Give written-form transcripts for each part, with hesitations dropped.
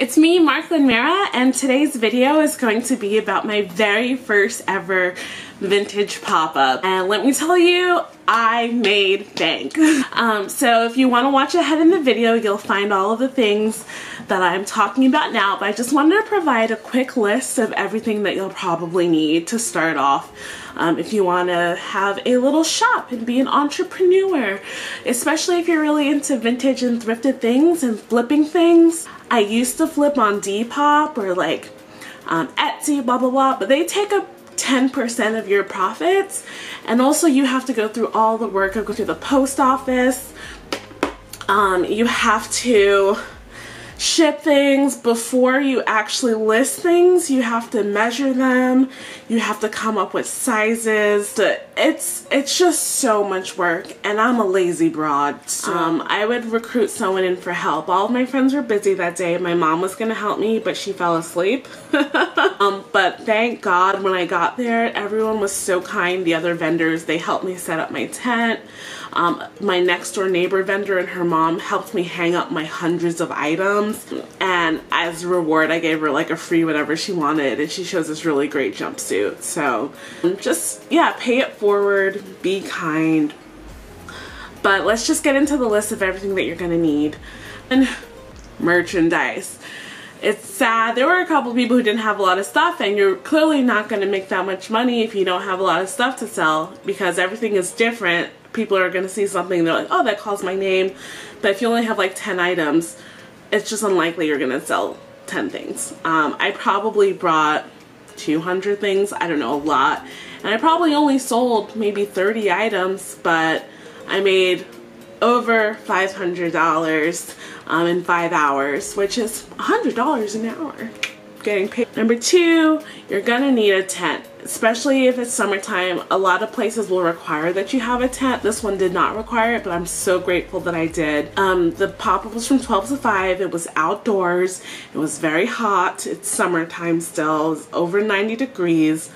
It's me, Marklyn Mara, and today's video is going to be about my very first ever vintage pop-up. And let me tell you, I made bank. So if you want to watch ahead in the video, you'll find all of the things that I'm talking about now, but I just wanted to provide a quick list of everything that you'll probably need to start off if you want to have a little shop and be an entrepreneur, especially if you're really into vintage and thrifted things and flipping things. I used to flip on Depop or like Etsy, blah blah blah, but they take a 10% of your profits, and also you have to go through all the work of going to the post office. You have to ship things before you actually list things. You have to measure them, you have to come up with sizes. It's just so much work, and I'm a lazy broad, so I would recruit someone in for help. All of my friends were busy that day. My mom was gonna help me, but she fell asleep. But thank God when I got there, everyone was so kind. The other vendors, they helped me set up my tent. My next door neighbor vendor and her mom helped me hang up my hundreds of items, and as a reward I gave her like a free whatever she wanted, and she chose this really great jumpsuit. So just, yeah, pay it forward, be kind. But let's just get into the list of everything that you're gonna need. And merchandise. It's sad. There were a couple people who didn't have a lot of stuff, and you're clearly not going to make that much money if you don't have a lot of stuff to sell, because everything is different. People are going to see something, they're like, oh, that calls my name. But if you only have like 10 items, it's just unlikely you're going to sell 10 things. I probably brought 200 things, I don't know, a lot. And I probably only sold maybe 30 items, but I made over $500 in 5 hours, which is $100 an hour getting paid. Number two, you're gonna need a tent, especially if it's summertime. A lot of places will require that you have a tent. This one did not require it, but I'm so grateful that I did. The pop-up was from 12 to 5. It was outdoors. It was very hot. It's summertime still. It was over 90 degrees.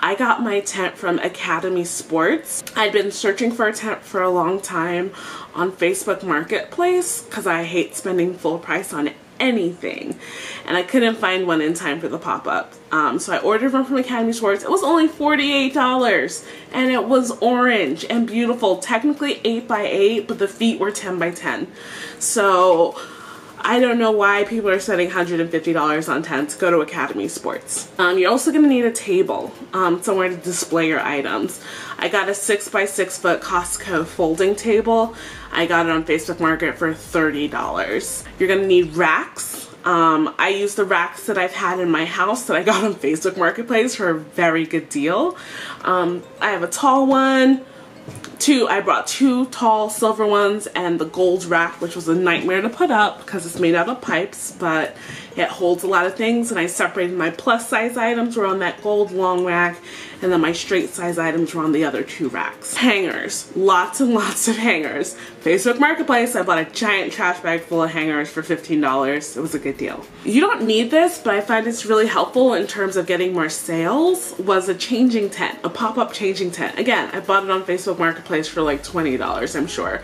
I got my tent from Academy Sports. I'd been searching for a tent for a long time on Facebook Marketplace because I hate spending full price on anything, and I couldn't find one in time for the pop-up. So I ordered one from Academy Sports. It was only $48, and it was orange and beautiful. Technically 8 by 8, but the feet were 10 by 10. So I don't know why people are spending $150 on tents. Go to Academy Sports. You're also going to need a table, somewhere to display your items. I got a 6 by 6 foot Costco folding table. I got it on Facebook Market for $30. You're going to need racks. I use the racks that I've had in my house that I got on Facebook Marketplace for a very good deal. I have a tall one. I brought 2 tall silver ones and the gold rack, which was a nightmare to put up because it's made out of pipes, but it holds a lot of things. And I separated my plus size items were on that gold long rack, and then my straight size items were on the other 2 racks. Hangers, lots and lots of hangers. Facebook Marketplace, I bought a giant trash bag full of hangers for $15. It was a good deal. You don't need this, but I find it's really helpful in terms of getting more sales, was a changing tent, a pop-up changing tent. Again, I bought it on Facebook Marketplace for like $20, I'm sure.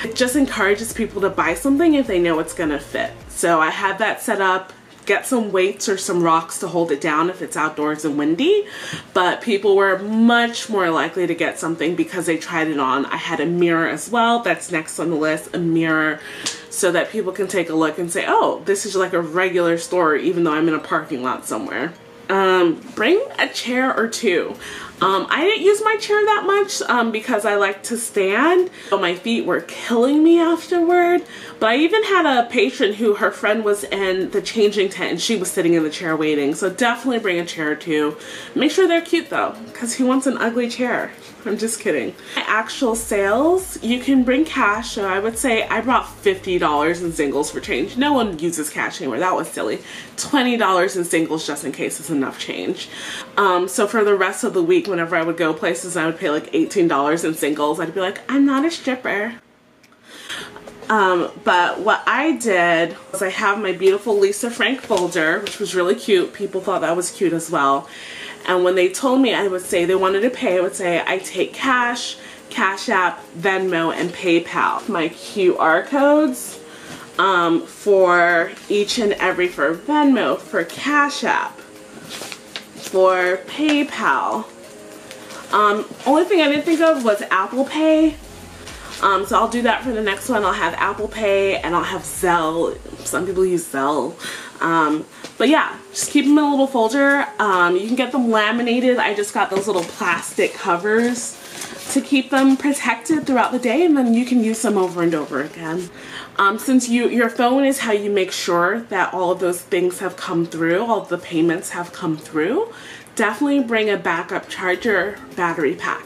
It just encourages people to buy something if they know it's gonna fit. So I had that set up. Get some weights or some rocks to hold it down if it's outdoors and windy, but people were much more likely to get something because they tried it on. I had a mirror as well. That's next on the list, a mirror, so that people can take a look and say, oh, this is like a regular store even though I'm in a parking lot somewhere. Bring a chair or 2. I didn't use my chair that much because I like to stand, so my feet were killing me afterward. But I even had a patron who, her friend was in the changing tent and she was sitting in the chair waiting, so definitely bring a chair or 2. Make sure they're cute though, because who wants an ugly chair? I'm just kidding. My actual sales, you can bring cash, so I would say I brought $50 in singles for change. No one uses cash anymore, that was silly. $20 in singles just in case it's enough change. So for the rest of the week, whenever I would go places, I would pay like $18 in singles. I'd be like, I'm not a stripper. But what I did was I have my beautiful Lisa Frank folder, which was really cute. People thought that was cute as well. And when they told me I would say they wanted to pay, I would say I take cash, Cash App, Venmo, and PayPal. My QR codes for each and every, for Venmo, for Cash App, for PayPal. Only thing I didn't think of was Apple Pay. So I'll do that for the next one. I'll have Apple Pay and I'll have Zelle. Some people use Zelle. But yeah, just keep them in a little folder. You can get them laminated. I just got those little plastic covers to keep them protected throughout the day, and then you can use them over and over again. Since your phone is how you make sure that all of those things have come through, all of the payments have come through, definitely bring a backup charger battery pack.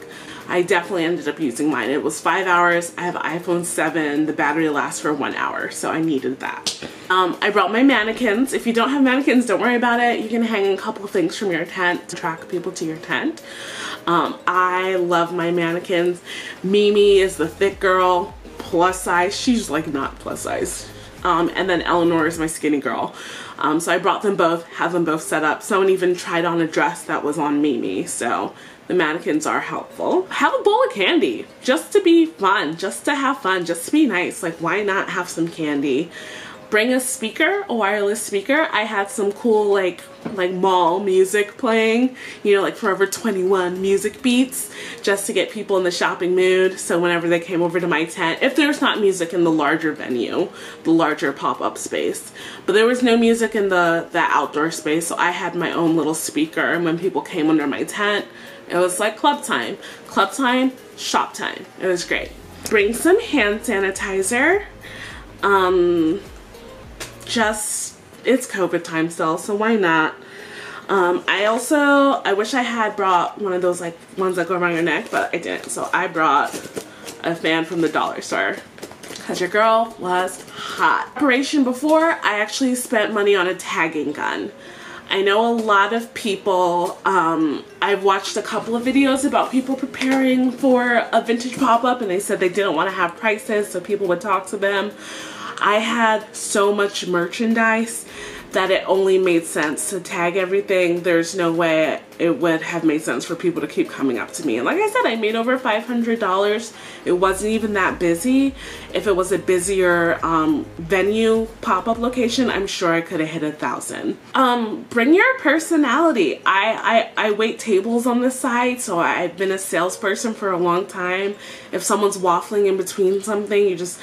I definitely ended up using mine. It was 5 hours. I have an iPhone 7. The battery lasts for 1 hour, so I needed that. I brought my mannequins. If you don't have mannequins, don't worry about it. You can hang a couple of things from your tent to attract people to your tent. I love my mannequins. Mimi is the thick girl, plus size. She's like not plus size. And then Eleanor is my skinny girl. So I brought them both, have them both set up. Someone even tried on a dress that was on Mimi, so the mannequins are helpful. Have a bowl of candy, just to be fun, just to have fun, just to be nice. Like, why not have some candy? Bring a speaker, a wireless speaker. I had some cool like mall music playing, you know, like Forever 21 music beats, just to get people in the shopping mood. So whenever they came over to my tent, if there's not music in the larger venue, the larger pop-up space, but there was no music in the outdoor space, so I had my own little speaker, and when people came under my tent, it was like club time, shop time. It was great. Bring some hand sanitizer. It's COVID time still, so why not? I wish I had brought one of those like ones that go around your neck, but I didn't. So I brought a fan from the dollar store because your girl was hot. Preparation before, I actually spent money on a tagging gun. I know a lot of people, I've watched a couple of videos about people preparing for a vintage pop-up, and they said they didn't want to have prices so people would talk to them. I had so much merchandise that it only made sense to tag everything. There's no way it would have made sense for people to keep coming up to me. And like I said, I made over $500. It wasn't even that busy. If it was a busier venue pop-up location, I'm sure I could have hit 1,000. Bring your personality. I wait tables on the side, so I've been a salesperson for a long time. If someone's waffling in between something, you just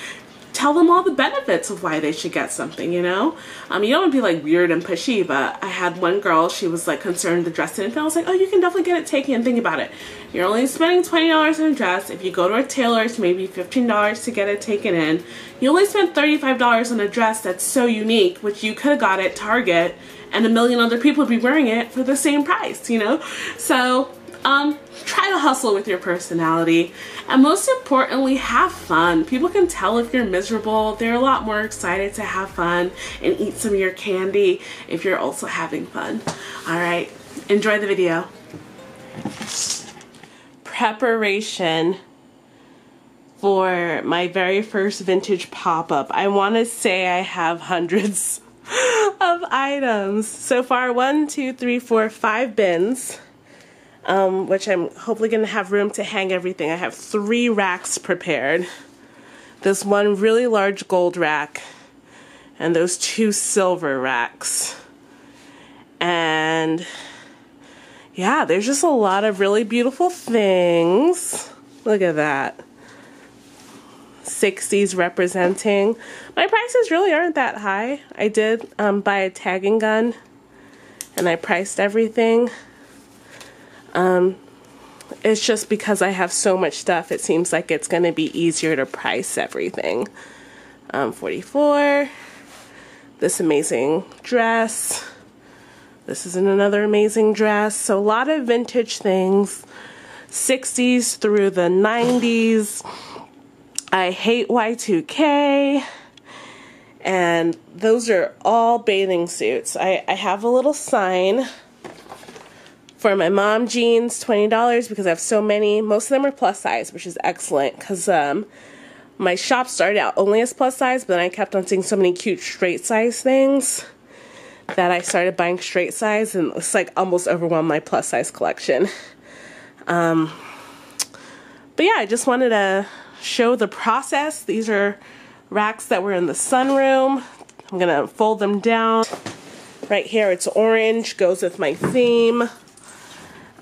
tell them all the benefits of why they should get something, you know? You don't want to be like weird and pushy, but I had one girl, she was like concerned the dress didn't fit. I was like, oh, you can definitely get it taken. Think about it. You're only spending $20 on a dress. If you go to a tailor, it's maybe $15 to get it taken in. You only spent $35 on a dress that's so unique, which you could have got at Target, and a million other people would be wearing it for the same price, you know? So, try to hustle with your personality, and most importantly, have fun. People can tell if you're miserable. They're a lot more excited to have fun and eat some of your candy if you're also having fun. All right, enjoy the video. Preparation for my very first vintage pop-up. I want to say I have hundreds of items. So far, 1, 2, 3, 4, 5 bins. Which I'm hopefully going to have room to hang everything. I have 3 racks prepared. This one really large gold rack, and those 2 silver racks. And yeah, there's just a lot of really beautiful things. Look at that. 60s representing. My prices really aren't that high. I did buy a tagging gun, and I priced everything. It's just because I have so much stuff, it seems like it's going to be easier to price everything. 44. This amazing dress. This is another amazing dress. So a lot of vintage things. 60s through the 90s. I hate Y2K. And those are all bathing suits. I have a little sign for my mom jeans, $20, because I have so many. Most of them are plus size, which is excellent, because my shop started out only as plus size, but then I kept on seeing so many cute straight size things that I started buying straight size, and it's like almost overwhelmed my plus size collection. But yeah, I just wanted to show the process. These are racks that were in the sunroom. I'm gonna fold them down. Right here it's orange, goes with my theme.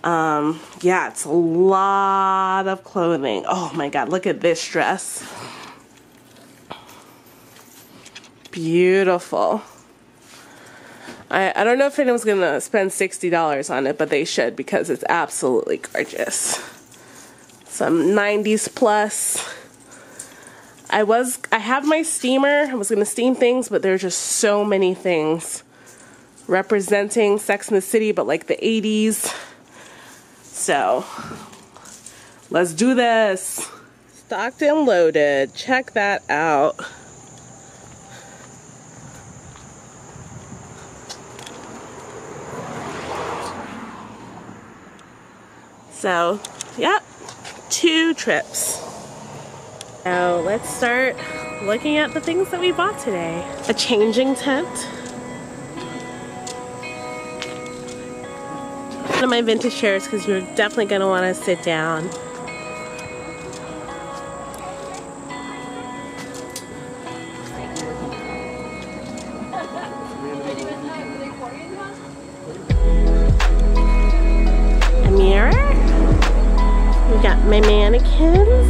Yeah, it's a lot of clothing. Oh my god, look at this dress. Beautiful. I don't know if anyone's gonna spend $60 on it, but they should because it's absolutely gorgeous. Some 90s plus. I have my steamer. I was gonna steam things, but there's just so many things representing Sex and the City, but like the 80s. So let's do this. Stocked and loaded. Check that out. So, yep, 2 trips. Now let's start looking at the things that we bought today. A changing tent. One of my vintage chairs because you're definitely going to want to sit down. A mirror. We got my mannequins.